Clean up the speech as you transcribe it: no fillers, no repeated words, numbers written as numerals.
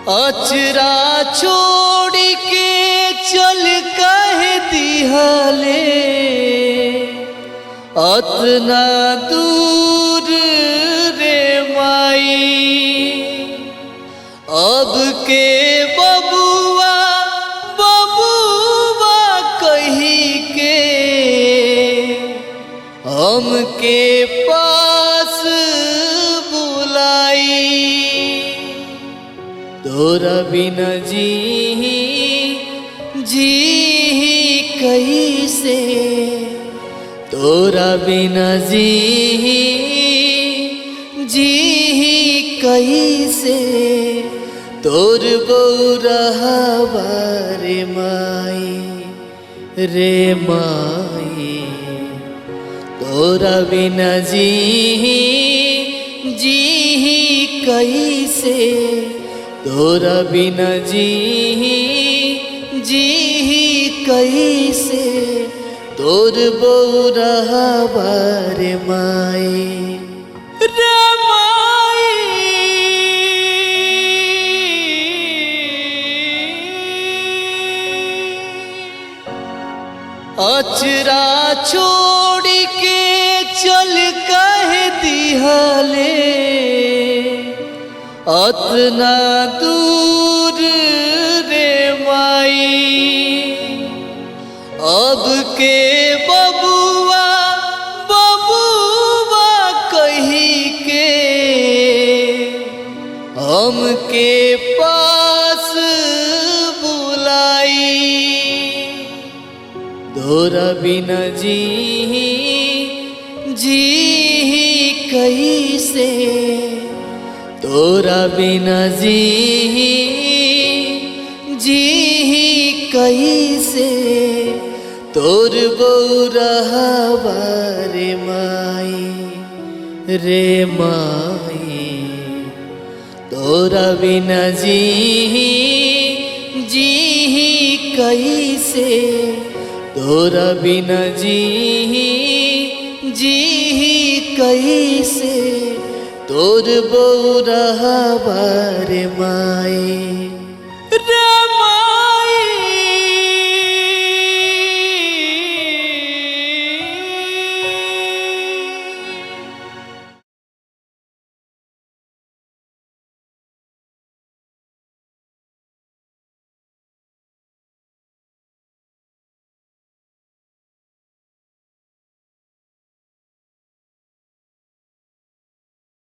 अचरा छोड़ के चल कहे दिहले अतना दूर रे माई। अब के बबुआ बबुआ कही के हमके पास बुलाई। तोरा बिना जी कैसे, तोरा बिना जी कैसे, तोर बौरहवा रे माई रे माई। तोरा बिना जी कैसे, तोरा बिना जी कैसे, तोर बौरहवा रे माई रे माई। अचरा छोड़ के चल कहे दिहले अतना दूर रे माई। अब के बबुआ बबुआ कही के हमके पास बुलाई। तोरा बिना जी कैसे, तोरा बिना जी कैसे, तोर बौरहवा रे माई रे माई। तोरा बिना जी कैसे, तोरा बिना जी कैसे, तोर बौरहवा रे माई।